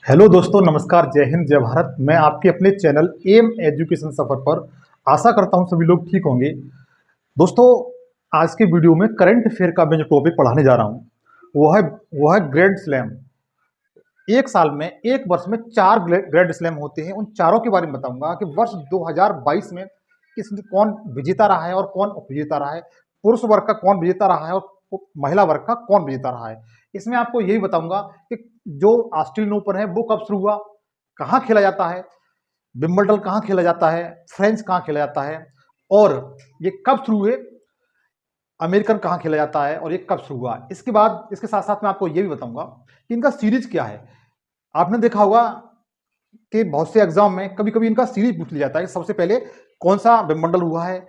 Hello दोस्तों, नमस्कार, जय हिंद, जय भारत। मैं आपके अपने चैनल एम एजुकेशन सफर पर आशा करता हूं सभी लोग ठीक होंगे। दोस्तों, आज के वीडियो में करंट अफेयर का मैं जो टॉपिक पढ़ाने जा रहा हूं वो है ग्रैंड स्लैम। एक साल में, एक वर्ष में 4 ग्रैंड स्लैम होते हैं। उन चारों के बारे में बताऊंगा कि वर्ष 2022 में कौन विजेता रहा है और कौन उपविजेता रहा है, पुरुष वर्ग का कौन विजेता रहा है और महिला वर्ग का कौन विजेता रहा है। इसमें आपको यही बताऊंगा कि जो ऑस्ट्रेलियन ओपन है वो कब शुरू हुआ, कहाँ खेला जाता है, विंबलडन कहाँ खेला जाता है, फ्रेंच कहाँ खेला जाता है, और ये कब शुरू हुए, अमेरिकन कहाँ खेला जाता है और ये कब शुरू हुआ। इसके बाद इसके साथ साथ मैं आपको ये भी बताऊंगा कि इनका सीरीज क्या है। आपने देखा होगा कि बहुत से एग्जाम में कभी कभी इनका सीरीज पूछ लिया जाता है। सबसे पहले कौन सा विंबलडन हुआ है,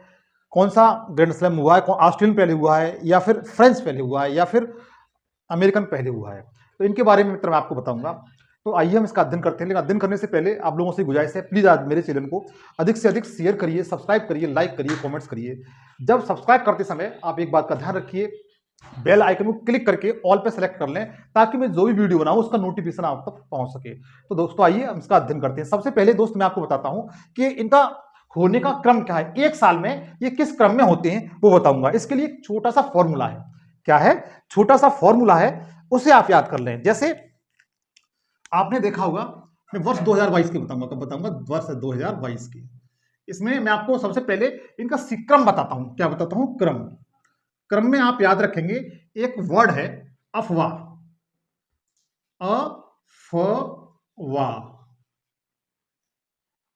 कौन सा ग्रैंड स्लैम हुआ है, ऑस्ट्रेलियन पहले हुआ है या फिर फ्रेंच पहले हुआ है या फिर अमेरिकन पहले हुआ है। तो इनके बारे में मित्र मैं आपको बताऊंगा। तो आइए हम इसका अध्ययन करते हैं। लेकिन अध्ययन करने से पहले आप लोगों से गुजारिश है, प्लीज आज मेरे चैनल को अधिक से अधिक शेयर करिए, सब्सक्राइब करिए, लाइक करिए, कमेंट्स करिए। जब सब्सक्राइब करते समय आप एक बात का ध्यान रखिए, बेल आइकन को क्लिक करके ऑल पे सेलेक्ट कर लें ताकि मैं जो भी वीडियो बनाऊं उसका नोटिफिकेशन आप तक पहुंच सके। तो दोस्तों आइए हम इसका अध्ययन करते हैं। सबसे पहले दोस्त मैं आपको बताता हूं कि इनका होने का क्रम क्या है, एक साल में ये किस क्रम में होते हैं वो बताऊंगा। इसके लिए एक छोटा सा फॉर्मूला है। क्या है? छोटा सा फॉर्मूला है, उसे आप याद कर लें। जैसे आपने देखा होगा, मैं वर्ष 2022 के बताऊंगा। कब बताऊंगा? वर्ष 2022 के। इसमें मैं आपको सबसे पहले इनका क्रम बताता हूं। क्या बताता हूं? क्रम। क्रम में आप याद रखेंगे, एक वर्ड है अफवाह। अफवाह।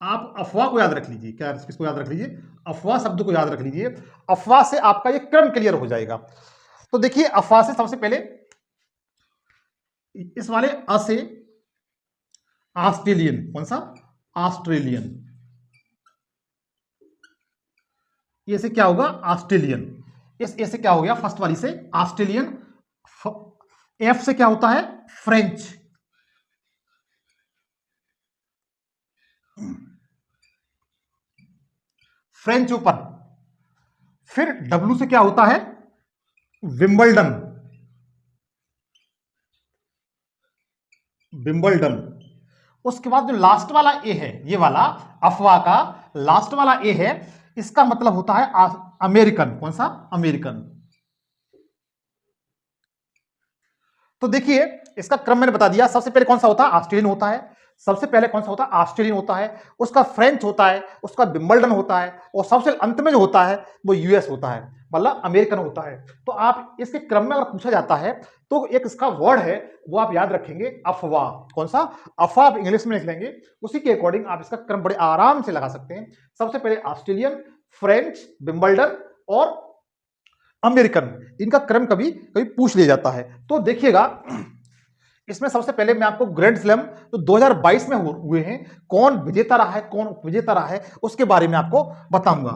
आप अफवाह को याद रख लीजिए। क्या किसको याद रख लीजिए? अफवाह शब्द को याद रख लीजिए। अफवाह से आपका ये क्रम क्लियर हो जाएगा। तो देखिए, अफवाह से सबसे पहले इस वाले अ से ऑस्ट्रेलियन। कौन सा? ऑस्ट्रेलियन। ये से क्या होगा? ऑस्ट्रेलियन। इस ए से क्या हो गया? फर्स्ट वाली से ऑस्ट्रेलियन। एफ से क्या होता है? फ्रेंच। French open. फिर डब्ल्यू से क्या होता है? विंबलडन। विंबलडन। उसके बाद जो लास्ट वाला ए है, ये वाला अफवाह का लास्ट वाला ए है, इसका मतलब होता है अमेरिकन। कौन सा? अमेरिकन। तो देखिए, इसका क्रम मैंने बता दिया। सबसे पहले कौन सा होता है? ऑस्ट्रेलियन होता है। सबसे पहले कौन सा होता है? ऑस्ट्रेलियन होता है। उसका फ्रेंच होता है, उसका विंबलडन होता है, और सबसे अंत में जो होता है वो यूएस होता है, मतलब अमेरिकन होता है। तो आप इसके क्रम में अगर पूछा जाता है तो एक इसका वर्ड है वो आप याद रखेंगे, अफवाह। कौन सा? अफवाह आप इंग्लिश में लिख लेंगे, उसी के अकॉर्डिंग आप इसका क्रम बड़े आराम से लगा सकते हैं। सबसे पहले ऑस्ट्रेलियन, फ्रेंच, विंबलडन और अमेरिकन। इनका क्रम कभी कभी पूछ लिया जाता है। तो देखिएगा, इसमें सबसे पहले मैं आपको ग्रैंड स्लैम जो 2022 में हुए हैं, कौन विजेता रहा है, कौन उपविजेता रहा है, उसके बारे में आपको बताऊंगा।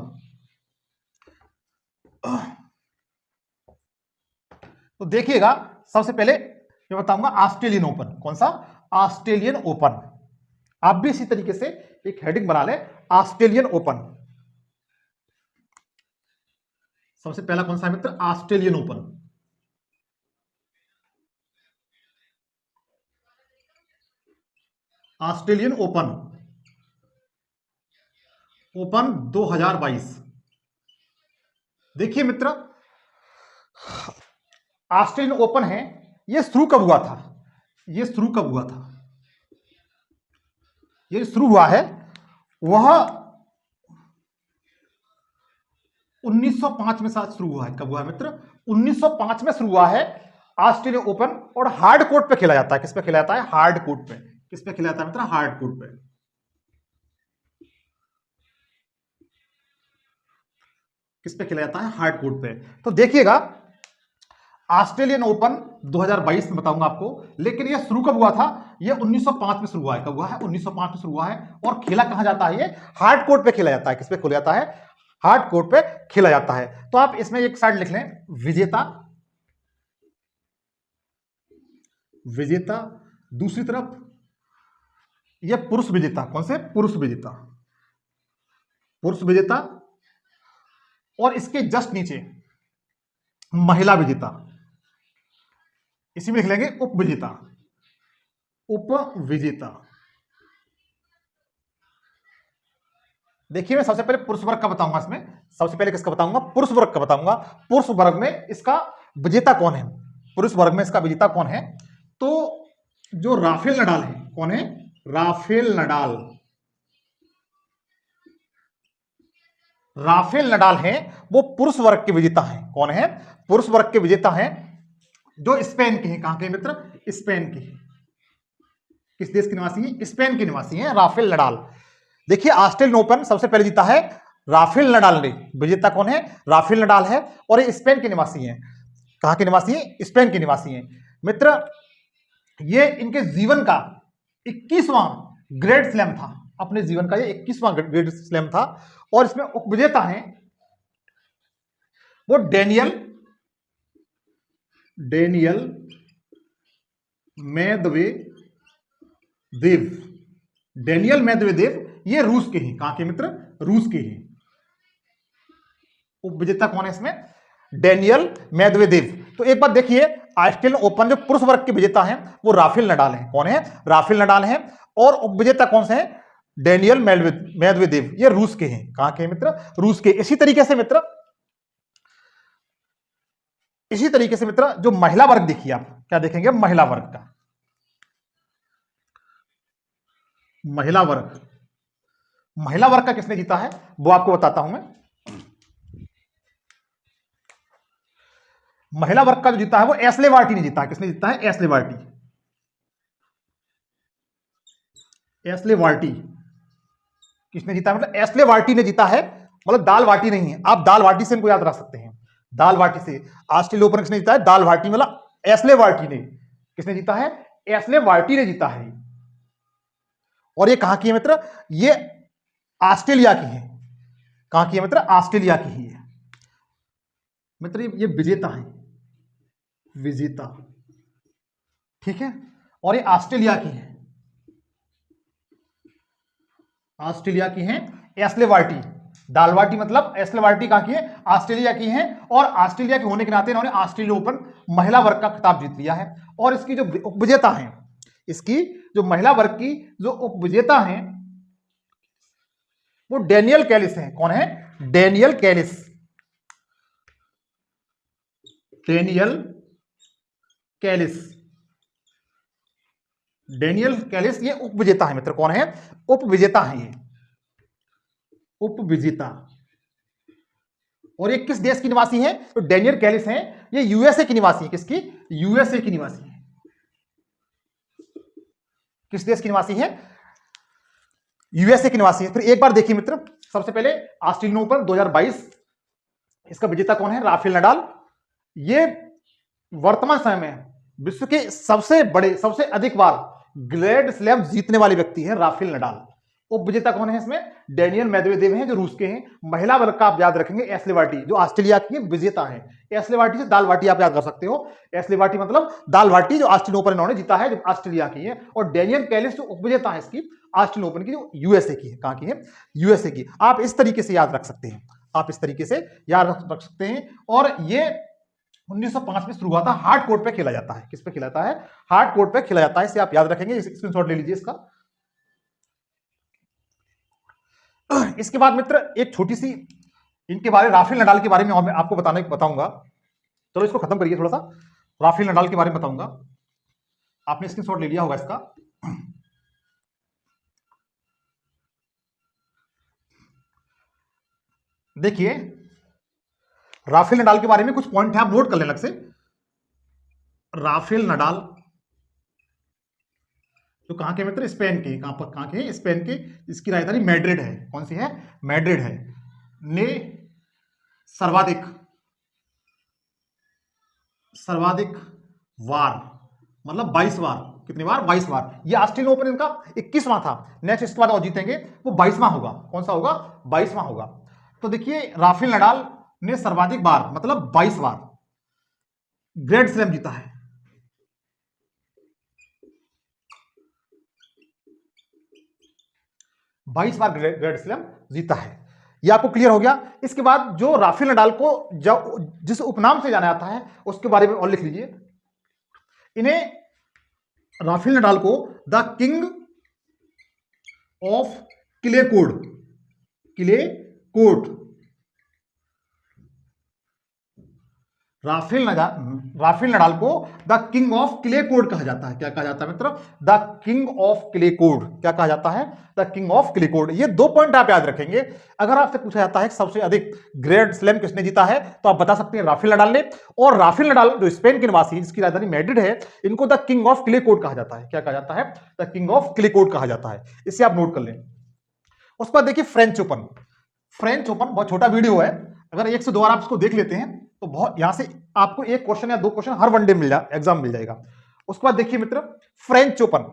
तो देखिएगा, सबसे पहले मैं बताऊंगा ऑस्ट्रेलियन ओपन। कौन सा? Australian open. आप भी इसी तरीके से एक हेडिंग बना ले, ऑस्ट्रेलियन ओपन। सबसे पहला कौन सा मित्र? Australian Open. Australian Open. Open 2022। देखिए मित्र, ऑस्ट्रेलियन ओपन है, ये शुरू कब हुआ था? ये शुरू कब हुआ था? ये शुरू हुआ है वह 1905 में साथ शुरू हुआ है। कब हुआ है मित्र? 1905 में शुरू हुआ है ऑस्ट्रेलियन ओपन। और हार्ड कोर्ट पे खेला जाता है। किस पे खेला जाता है? हार्ड कोर्ट पे। किस पे खेला जाता है मित्र? हार्ड कोर्ट पे। किस पे खेला जाता है? हार्ड कोर्ट पे। तो देखिएगा, ऑस्ट्रेलियन ओपन 2022 में बताऊंगा आपको, लेकिन यह शुरू कब हुआ था? यह 1905 में शुरू हुआ है। कब हुआ है? 1905 में शुरू हुआ है। और खेला कहां जाता है? ये हार्ड कोर्ट पे खेला जाता है। किस पे खेला जाता है? हार्ड कोर्ट पे खेला जाता है। तो आप इसमें एक साइड लिख लें, विजेता। विजेता। दूसरी तरफ यह पुरुष विजेता। कौन से? पुरुष विजेता। पुरुष विजेता। और इसके जस्ट नीचे महिला विजेता। इसी में लिख लेंगे उप विजेता। उपविजेता। देखिए मैं सबसे पहले पुरुष वर्ग का बताऊंगा, इसमें सबसे पहले किसका बताऊंगा, पुरुष वर्ग का बताऊंगा। पुरुष वर्ग में इसका विजेता कौन है, पुरुष वर्ग में इसका विजेता कौन है, तो जो राफेल नडाल है, कौन है, राफेल नडाल। राफेल नडाल है वो पुरुष वर्ग के विजेता हैं। कौन है, पुरुष वर्ग के विजेता हैं, जो स्पेन के हैं। कहां के मित्र, स्पेन के। किस देश के निवासी हैं, स्पेन के निवासी हैं राफेल नडाल। देखिए ऑस्ट्रेलियन ओपन सबसे पहले जीता है राफेल नडाल ने। विजेता कौन है, राफेल नडाल है, और ये स्पेन के निवासी हैं। कहां के निवासी हैं, स्पेन के निवासी हैं मित्र। ये इनके जीवन का 21वां ग्रैंड स्लैम था, अपने जीवन का ये 21वां ग्रैंड स्लैम था। और इसमें उपविजेता हैं वो डेनियल मेदवेदेव। डेनियल मेदवेदेव ये रूस के हैं। कहां के मित्र, रूस के हैं। उपविजेता कौन है इसमें, डेनियल मेदवेदेव। तो एक बात देखिए, ऑस्ट्रेलियन ओपन जो पुरुष वर्ग के विजेता हैं वो राफेल नडाल हैं। कौन है, राफेल नडाल हैं। और उपविजेता कौन से हैं, डेनियल मेदवेदेव, ये रूस के हैं। कहां के मित्र, रूस के। इसी तरीके से मित्र जो महिला वर्ग देखिए, आप क्या देखेंगे, महिला वर्ग का, महिला वर्ग का किसने जीता है वो आपको बताता हूं मैं। महिला वर्ग का जो जीता है वो एशले बार्टी ने जीता है। किसने जीता है, एशले बार्टी। एशले बार्टी किसने जीता है, मतलब एशले बार्टी ने जीता है, मतलब दाल बाटी नहीं है, आप दाल बाटी से इनको याद रख सकते हैं। दाल बाटी से ऑस्ट्रेलिया ओपन किसने जीता है, दाल बाटी, मतलब एशले बार्टी ने। किसने जीता है, एशले बार्टी ने जीता है। और ये कहां की है मित्र, ये ऑस्ट्रेलिया की है। कहां की है मित्र, ऑस्ट्रेलिया की ही है मित्र। ये विजेता है, विजेता, ठीक है। और ये ऑस्ट्रेलिया की है, ऑस्ट्रेलिया की है एशले बार्टी। दाल बाटी मतलब एशले बार्टी कहां की है, ऑस्ट्रेलिया की है। और ऑस्ट्रेलिया के होने के नाते इन्होंने ऑस्ट्रेलिया ओपन महिला वर्ग का खिताब जीत लिया है। और इसकी जो उपविजेता है, इसकी जो महिला वर्ग की जो उपविजेता है वो डेनियल कैलिस है। कौन है, Daniel Kallis. Daniel Kallis, Daniel Kallis ये उपविजेता है मित्र। कौन है, उपविजेता है, ये उपविजेता। और ये किस देश की निवासी है, तो डेनियल कैलिस है ये यूएसए की निवासी है। किसकी, यूएसए की निवासी है। किस देश की निवासी है, यूएसए की निवासी है। फिर एक बार देखिए मित्र, सबसे पहले ऑस्ट्रेलियन ओपन 2022, इसका विजेता कौन है, राफेल नडाल। ये वर्तमान समय में विश्व के सबसे बड़े, सबसे अधिक बार ग्रैंड स्लैम जीतने वाले व्यक्ति है राफेल नडाल। उपविजेता कौन है इसमें, डेनियल मेदवेदेव हैं, जो रूस के हैं। महिला वर्ग का आप याद रखेंगे एशले बार्टी, जो ऑस्ट्रेलिया की विजेता है। एशले बार्टी से दाल बाटी आप याद कर सकते हो। एशले बार्टी मतलब दाल बाटी, जो ऑस्ट्रेलियन ओपन इन्होंने जीता है, जो ऑस्ट्रेलिया की है। और डेनियल कैलिस जो उपविजेता है इसकी ऑस्ट्रेलियन ओपन की, जो यूएसए की है। कहां की है, यूएसए की। आप इस तरीके से याद रख सकते हैं, आप इस तरीके से याद रख सकते हैं। और ये 1905 में शुरू हुआ था, हार्ड कोर्ट पे खेला जाता है। किस पे खेला जाता है, हार्ड कोर्ट पे खेला जाता है। इसे आप याद रखेंगे, स्क्रीनशॉट ले लीजिए इसका। इसके बाद मित्र एक छोटी सी इनके बारे, राफेल नडाल के बारे में आपको बताऊंगा। चलो इसको खत्म करिए थोड़ा सा, राफेल नडाल के बारे में बताऊंगा। आपने स्क्रीनशॉट ले लिया होगा इसका। देखिए राफेल नडाल के बारे में कुछ पॉइंट है, आप नोट कर लें अलग से। राफेल नडाल तो कहां के मित्र, स्पेन के। कहां के, स्पेन के। इसकी राजधानी मैड्रिड है। कौन सी है, मैड्रिड है। ने सर्वाधिक वार, मतलब 22 बार। कितनी बार, 22 बार। ये ऑस्ट्रेलियन ओपन इनका 21वां था। नेक्स्ट इसके बाद और जीतेंगे वो 22वां होगा। कौन सा होगा, 22वां होगा। तो देखिए राफेल नडाल ने सर्वाधिक बार, मतलब 22 बार ग्रैंड स्लैम जीता है। 22 बार ग्रैंड स्लैम जीता है। ये आपको क्लियर हो गया। इसके बाद जो राफेल नडाल को जिस उपनाम से जाना जाता है उसके बारे में और लिख लीजिए। इन्हें राफेल नडाल को the king of clay court, clay court, Rafael Nadal को the king of clay court कहा जाता है। क्या कहा जाता है मित्र? The king of clay court. क्या कहा जाता है? The king of clay court. ये 2 पॉइंट आप याद रखेंगे। अगर आपसे पूछा जाता है सबसे अधिक ग्रैंड स्लैम किसने जीता है, तो आप बता सकते हैं राफेल नडाल ने। और राफेल नडाल जो स्पेन के निवासी है, जिसकी राजधानी मैड्रिड है, इनको the king of clay court कहा जाता है। क्या कहा जाता है? The king of clay court कहा जाता है। इसे आप नोट कर लें। उसके बाद देखिए फ्रेंच ओपन। फ्रेंच ओपन बहुत छोटा वीडियो है, अगर 1 से 2 बार आप इसको देख लेते हैं तो बहुत यहां से आपको 1 क्वेश्चन या 2 क्वेश्चन हर वनडे एग्जाम मिल जाएगा। उसके बाद देखिए मित्र फ्रेंच ओपन।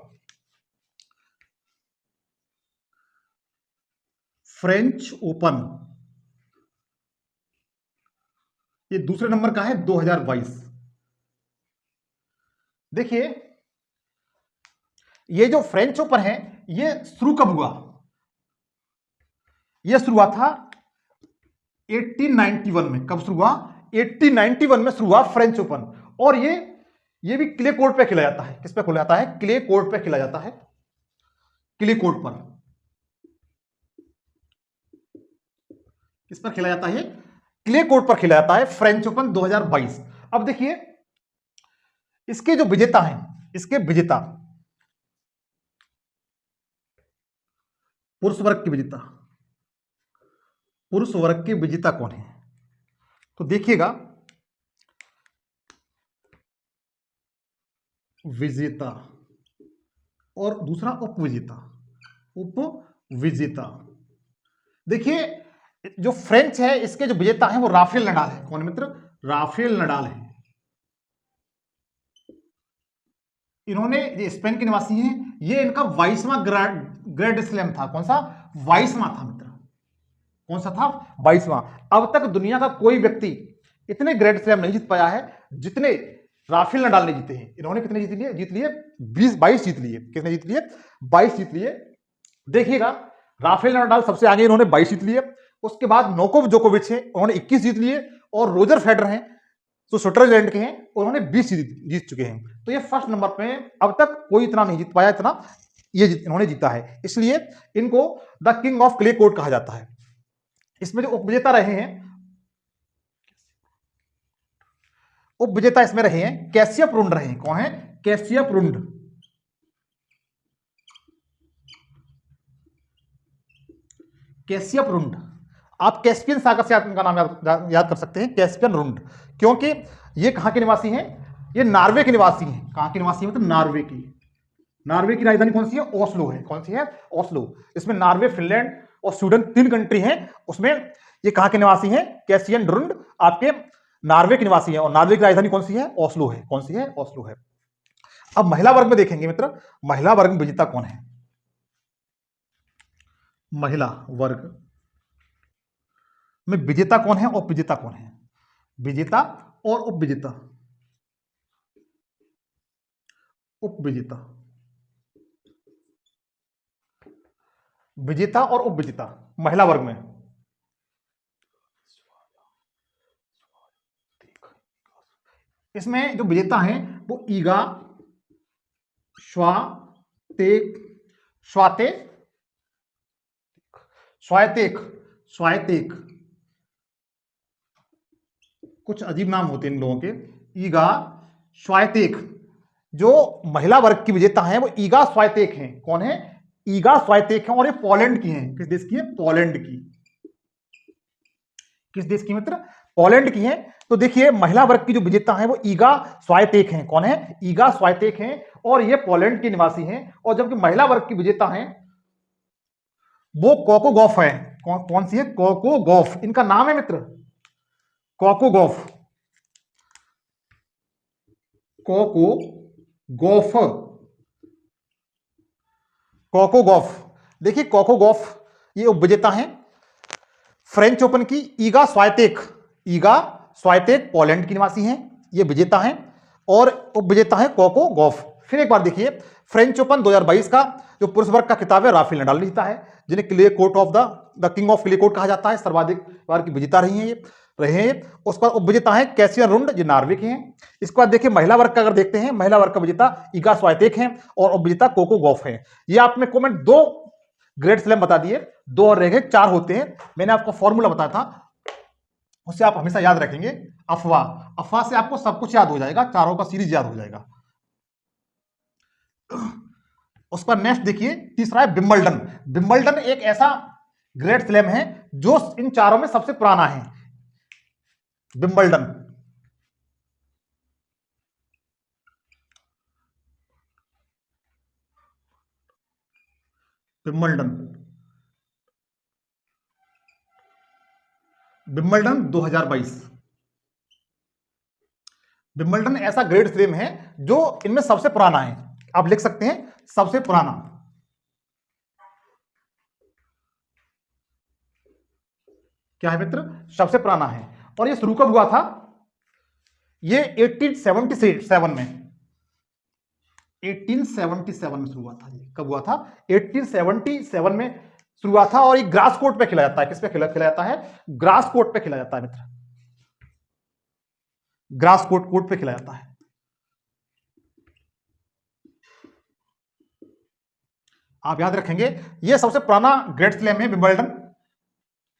फ्रेंच ओपन ये दूसरे नंबर का है 2022। देखिए ये जो फ्रेंच ओपन है ये शुरू कब हुआ? ये शुरू हुआ था 1891 में। कब शुरू हुआ? 1891 में शुरू हुआ फ्रेंच ओपन। और ये भी क्ले कोर्ट पे खेला जाता है। किस पे खेला जाता है? क्ले कोर्ट पे खेला जाता है। क्ले कोर्ट पर किस पर खेला जाता है? क्ले कोर्ट पर खेला जाता है फ्रेंच ओपन 2022। अब देखिए इसके जो विजेता हैं, इसके विजेता पुरुष वर्ग के विजेता, पुरुष वर्ग के विजेता कौन है? तो देखिएगा विजेता और दूसरा उपविजेता। उपविजेता देखिए जो फ्रेंच है इसके जो विजेता हैं वो राफेल नडाल है। कौन मित्र? राफेल नडाल है। इन्होंने ये स्पेन के निवासी हैं, ये इनका 22वां ग्रैंड स्लैम था। कौन सा? 22वां था मित्र। कौन सा था? 22वां। अब तक दुनिया का कोई व्यक्ति इतने ग्रैंड स्लैम नहीं जीत पाया है जितने राफेल नडाल ने जीते हैं। इन्होंने कितने जीत लिए? 22 जीत लिए। कितने जीत लिए? 22 जीत लिए। देखिएगा राफेल नडाल सबसे आगे, इन्होंने 22 जीत लिए। उसके बाद नोकोव जोकोविच है, उन्होंने 21 जीत लिए। और रोजर फेडरर हैं जो स्विट्जरलैंड के हैं, उन्होंने 20 जीत चुके हैं। तो ये फर्स्ट नंबर पे हैं। अब तक कोई इतना नहीं जीत पाया, इतना इन्होंने जीता है, इसलिए इनको the king of clay court कहा जाता है। इसमें जो उपविजेता रहे हैं, उपविजेता इसमें रहे हैं कैसियप रुंड रहे हैं। कौन है? कैसियप रुंड। कैसियप रुंड। आप कैस्पियन सागर से इनका नाम याद कर सकते हैं, कैस्पियन रुंड। क्योंकि ये कहां के निवासी हैं? ये नॉर्वे के निवासी हैं। कहां के निवासी हैं? मतलब नॉर्वे की। नॉर्वे की राजधानी कौन सी है? ओस्लो है। कौन सी है? ओस्लो। इसमें नॉर्वे, फिनलैंड और स्वीडन 3 कंट्री हैं। उसमें ये कहां के निवासी हैं? कैसियन रुंड आपके नॉर्वे के निवासी हैं। और नॉर्वे की राजधानी कौन सी है? ओस्लो है। कौन सी है? ओस्लो है। अब महिला वर्ग में देखेंगे मित्र, महिला वर्ग में विजेता कौन है? महिला वर्ग में विजेता कौन है और उपविजेता कौन है? विजेता और उपविजेता। उपविजेता, विजेता और उपविजेता महिला वर्ग में। इसमें जो विजेता हैं वो ईगा स्वातेक, स्वातेक, कुछ अजीब नाम होते हैं इन लोगों के। ईगा स्वातेक। जो महिला वर्ग की विजेता हैं वो ईगा स्वातेक हैं। कौन है? ईगा स्वातेक हैं। और ये पोलैंड की हैं। किस देश की है? पोलैंड की। किस देश की मित्र? पोलैंड की हैं। तो देखिए महिला वर्ग की जो विजेता हैं वो ईगा स्वातेक हैं। कौन है? ईगा स्वातेक हैं। और ये पोलैंड के निवासी हैं। और जबकि महिला वर्ग की विजेता हैं वो कोको गॉफ है। कौन सी है? Coco Gauff. इनका नाम है मित्र Coco Gauff. Coco Gauff, Coco Gauff. देखिए कोको गॉफ ये उपविजेता हैं फ्रेंच ओपन की। ईगा स्वातेक, ईगा स्वातेक पोलैंड की निवासी हैं, ये विजेता हैं। और उपविजेता है कोको गॉफ। फिर एक बार देखिए फ्रेंच ओपन 2022 का जो पुरुष वर्ग का खिताब है राफेल नडाल ने जीता है, जिन्हें clay court of the king of clay court कहा जाता है। सर्वाधिक बार की विजेता रही हैं ये। रहे हैं। उसके बाद उपविजेता हैं कैसियन रुंड, ये नॉर्वे के हैं। इसके बाद देखिए महिला वर्ग का अगर देखते हैं, महिला वर्ग का विजेता इगा स्वाइतेक हैं और उपविजेता कोको गॉफ हैं। ये आपने कमेंट 2 ग्रेट स्लैम बता दिए, 2 और रह गए, 4 होते हैं। मैंने आपको फॉर्मूला बताया था, उससे आप हमेशा याद रखेंगे। अफवाह, अफवाह से आपको सब कुछ याद हो जाएगा, चारों का सीरीज याद हो जाएगा। उसका नेक्स्ट देखिए, तीसरा है विंबलडन। विंबलडन एक ऐसा ग्रेट स्लैम है जो इन चारों में सबसे पुराना है। Wimbledon, Wimbledon, Wimbledon 2022। विंबलडन ऐसा ग्रेट स्लैम है जो इनमें सबसे पुराना है। आप लिख सकते हैं सबसे पुराना। क्या है मित्र? सबसे पुराना है। और ये शुरू कब हुआ था? ये 1877 में, 1877 में शुरू हुआ था। ये कब हुआ था? 1877 में शुरू हुआ था। और ये ग्रास कोर्ट पे खेला जाता है। किस पे खेला जाता है? ग्रास कोर्ट पे खेला जाता है मित्र, ग्रास कोर्ट पे खेला जाता है। आप याद रखेंगे, ये सबसे पुराना ग्रेट स्लैम है विंबलडन।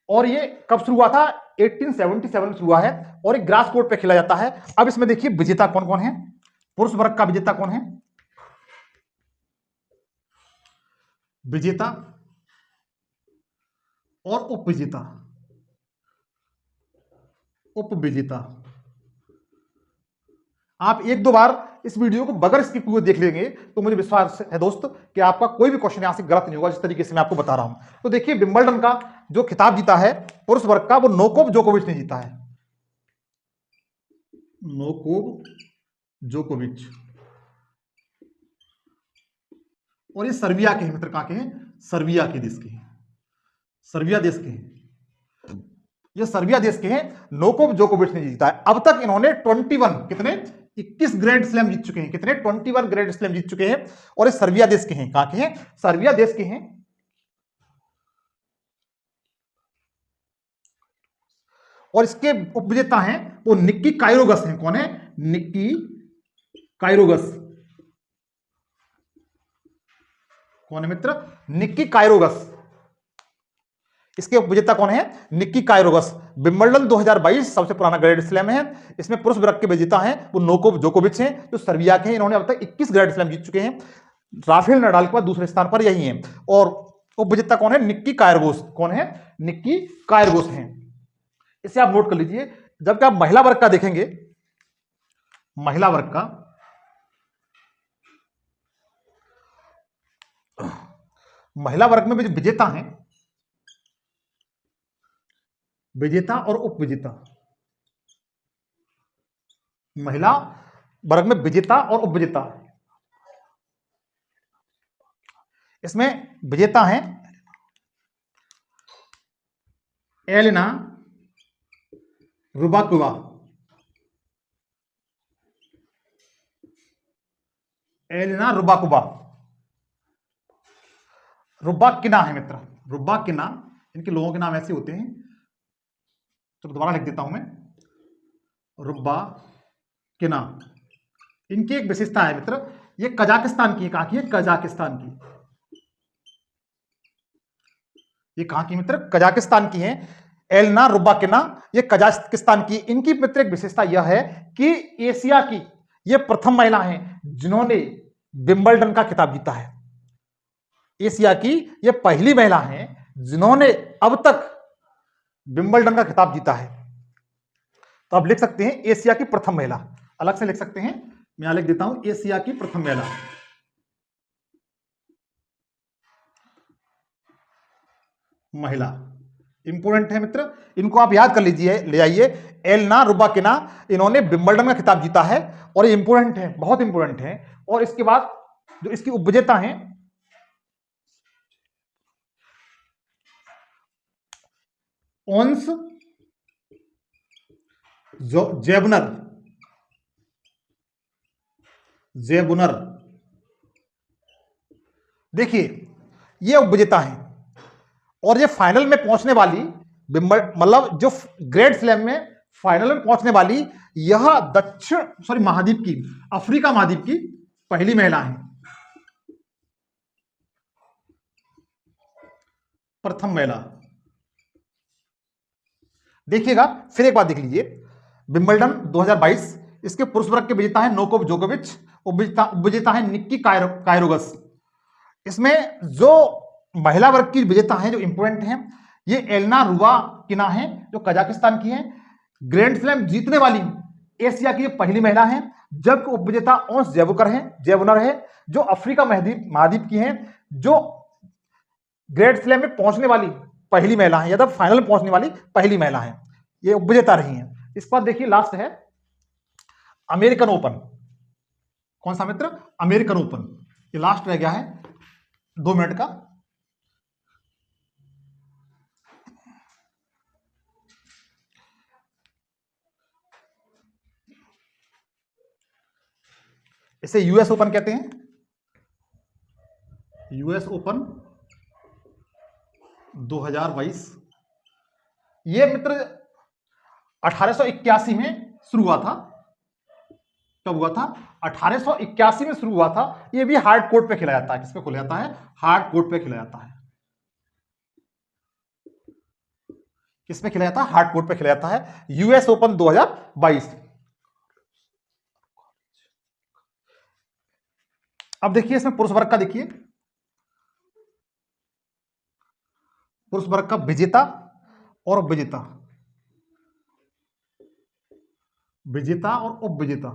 और ये कब शुरू हुआ था? 1877 में शुरू हुआ है और एक ग्रास कोर्ट पे खेला जाता है। अब इसमें देखिए विजेता कौन कौन है। पुरुष वर्ग का विजेता कौन है? विजेता और उपविजेता, उपविजेता। आप 1-2 बार इस वीडियो को बगैर स्किप हुए देख लेंगे तो मुझे विश्वास है दोस्त कि आपका कोई भी क्वेश्चन यहां से गलत नहीं होगा, जिस तरीके से मैं आपको बता रहा हूं। तो देखिए विंबलडन का जो खिताब जीता है पुरुष वर्ग का, वो नोकोव जोकोविच ने जीता है। नोकोव जोकोविच। और ये सर्बिया के हैं मित्र। कहां के हैं? सर्बिया के देश के हैं, सर्बिया देश के हैं। ये सर्बिया देश के हैं। नोकोव जोकोविच ने जीता है। अब तक इन्होंने 21, कितने? 21 ग्रैंड स्लैम जीत चुके हैं। कितने? 21 ग्रैंड स्लैम जीत चुके हैं। और ये सर्बिया देश के हैं। कहां के हैं? सर्बिया देश के हैं। और इसके उपविजेता हैं वो निक्की कायरोगस हैं। कौन है? निक्की कायरोगस। कौन है मित्र? निक्की कायरोगस। इसके उपविजेता कौन है? निक्की कायरोगस। विंबलडन 2022 सबसे पुराना ग्रैंड स्लैम है। इसमें पुरुष वर्ग के विजेता हैं वो नोकोव जोकोविच हैं, जो सर्बिया के हैं। इन्होंने अब तक 21 ग्रैंड स्लैम जीत चुके हैं। राफेल नडाल के बाद दूसरे स्थान पर यही है। और उपविजेता कौन है? निक्की कायरोगस। कौन है? निक्की कायरोगस हैं। इसे आप नोट कर लीजिए। जबकि आप महिला वर्ग का देखेंगे, महिला वर्ग का, महिला वर्ग में भी विजेता हैं, विजेता और उपविजेता। महिला वर्ग में विजेता और उपविजेता। इसमें विजेता हैं एलेना रुबाकोवा, एलेना रुबाकोवा। रुबाकिना है मित्र, रुबाकिना। इनके लोगों के नाम ऐसे होते हैं। तो दोबारा लिख देता हूं मैं, रुबाकिना। इनकी एक विशेषता है मित्र, ये कजाकिस्तान की है। कहां की है? कजाकिस्तान की। ये कहां की मित्र? कजाकिस्तान की है। एलेना रुबाकिना ये कजाकिस्तान की। इनकी मित्र एक विशेषता यह है कि एशिया की ये प्रथम महिला हैं जिन्होंने विंबलडन का खिताब जीता है। एशिया की ये पहली महिला हैं जिन्होंने अब तक विंबलडन का खिताब जीता है। तो आप लिख सकते हैं एशिया की प्रथम महिला, अलग से लिख सकते हैं। मैं यहां लिख देता हूं एशिया की प्रथम महिला। महिला इंपोर्टेंट है मित्र, इनको आप याद कर लीजिए, ले आइए। एलेना रुबाकिना, इन्होंने विंबलडन का खिताब जीता है और ये इंपोर्टेंट है, बहुत इंपोर्टेंट है। और इसके बाद जो इसकी उपविजेता हैं ओन्स जेबुनर, जेबुनर। देखिए ये उपविजेता हैं और ये फाइनल में पहुंचने वाली मतलब जो ग्रैंड स्लैम में फाइनल में पहुंचने वाली यह महाद्वीप की, अफ्रीका महाद्वीप की पहली महिला है, प्रथम महिला। देखिएगा फिर एक बात देख लीजिए, विंबलडन 2022, इसके पुरुष वर्ग के विजेता हैं नोवाक जोकोविच, उपविजेता है निक्की कायरोगस। इसमें जो महिला वर्ग की विजेता हैं जो इंपोर्टेंट हैं, ये एलेना रुबाकिना है जो कजाकिस्तान की है, ग्रैंड स्लैम जीतने वाली एशिया की पहली महिला है, जबकि उपविजेता ओंस जेवुनर है जो अफ्रीका महाद्वीप की है, जो ग्रैंड स्लैम में पहुंचने वाली पहली महिला है, या तो फाइनल में पहुंचने वाली पहली महिला है, ये उपविजेता रही है। इसके बाद देखिए लास्ट है अमेरिकन ओपन। कौन सा मित्र? American Open. ये लास्ट रह गया है 2 मिनट का। इसे यूएस ओपन कहते हैं, यूएस ओपन 2022। ये मित्र 1881 में शुरू हुआ था। कब हुआ था? 1881 में शुरू हुआ था। ये भी हार्ड कोर्ट पे खेला जाता है। किस पे खेला जाता है? हार्ड कोर्ट पे खेला जाता है। किस पे खेला जाता है? हार्ड कोर्ट पे खेला जाता है। US Open 2022। अब देखिए इसमें पुरुष वर्ग का, देखिए पुरुष वर्ग का विजेता और उपविजेता, विजेता और उपविजेता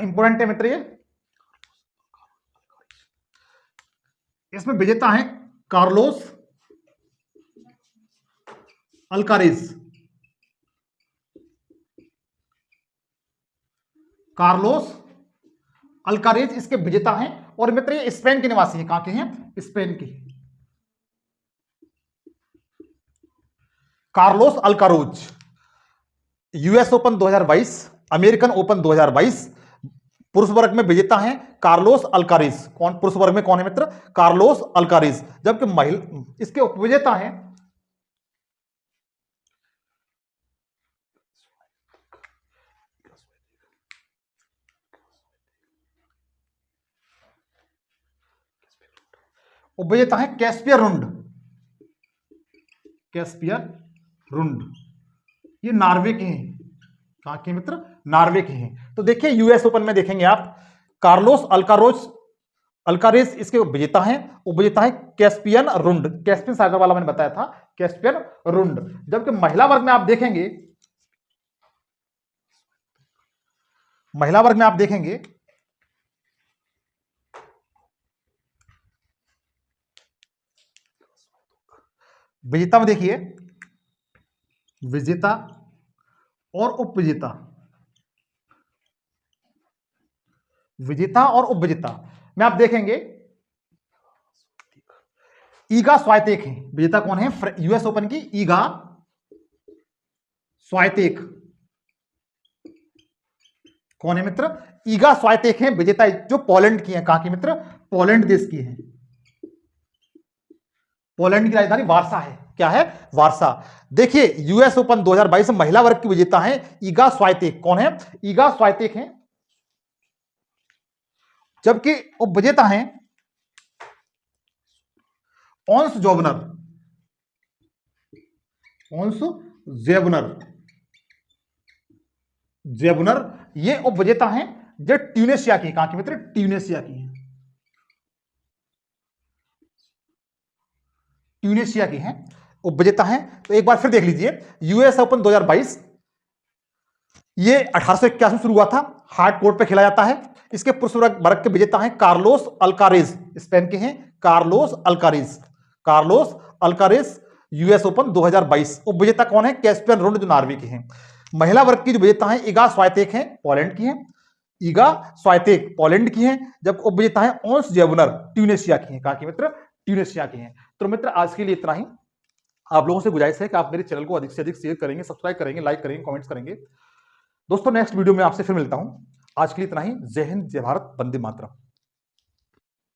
इंपोर्टेंट है मित्र। ये इसमें विजेता है कार्लोस अल्कारेज, कार्लोस अल्कारेज इसके विजेता हैं। और मित्र ये स्पेन के निवासी हैं। कहां के हैं? स्पेन के। Carlos Alcaraz. US Open 2022, American Open 2022, पुरुष वर्ग में विजेता हैं कार्लोस अल्कारेज। कौन पुरुष वर्ग में? कौन है मित्र? Carlos Alcaraz. जबकि महिला इसके उपविजेता हैं उपविजेता है कैस्पियर रुंड। कैस्पियर रुंड ये नॉर्वे के हैं। कहां के मित्र? नॉर्वे के हैं। तो देखिए यूएस ओपन में देखेंगे आप, कार्लोस अल्कारेज इसके विजेता हैं, उपविजेता है कैस्पियन रुंड। कैस्पियन सागर वाला मैंने बताया था, कैस्पियन रुंड। जबकि महिला वर्ग में आप देखेंगे, महिला वर्ग में आप देखेंगे विजेता में, देखिए विजेता और उपविजेता, विजेता और उपविजेता में आप देखेंगे ईगा स्वाइतेक है। विजेता कौन है? यूएस ओपन की ईगा स्वाइतेक। कौन है मित्र? ईगा स्वाइतेक है विजेता, जो पोलैंड की है। कहां की मित्र? पोलैंड देश की है। पोलैंड की राजधानी वार्सा है। क्या है? वार्सा। देखिए यूएस ओपन 2022 महिला वर्ग की विजेता है ईगा स्वाइतेक। कौन है? ईगा स्वाइतेक है। जबकि उपविजेता हैं ओंस जोबनर, ओंस जेबुनर ये उपविजेता हैं जो ट्यूनेशिया की। कहां की मित्र? ट्यूनेशिया की है। ट्यूनेशिया की हैं, उपविजेता हैं। तो एक बार फिर देख लीजिए, यूएस ओपन 2022 ये 1881 में शुरू हुआ था, हार्ड कोर्ट पे खेला जाता है। इसके पुरुष वर्ग के विजेता हैं कार्लोस अल्कारेज, स्पेन के हैं कार्लोस अल्कारेज यूएस ओपन 2022। उपविजेता कौन है? कैस्पियन रुंड जो नॉर्वे के हैं। महिला वर्ग की जो विजेता हैं ईगा स्वाइतेक हैं, पोलैंड की हैं। ईगा स्वाइतेक पोलैंड की हैं, जब उपविजेता है ओंस जेबुनर ट्यूनेशिया की हैं। कहां की मित्र? ट्यूनेशिया की हैं। तो मित्र आज के लिए इतना ही। आप लोगों से गुजारिश है कि आप मेरे चैनल को अधिक से अधिक शेयर करेंगे, सब्सक्राइब करेंगे, लाइक करेंगे, कमेंट्स करेंगे। दोस्तों नेक्स्ट वीडियो में आपसे फिर मिलता हूं। आज के लिए इतना ही। जय हिंद, जय भारत, वंदे मातरम।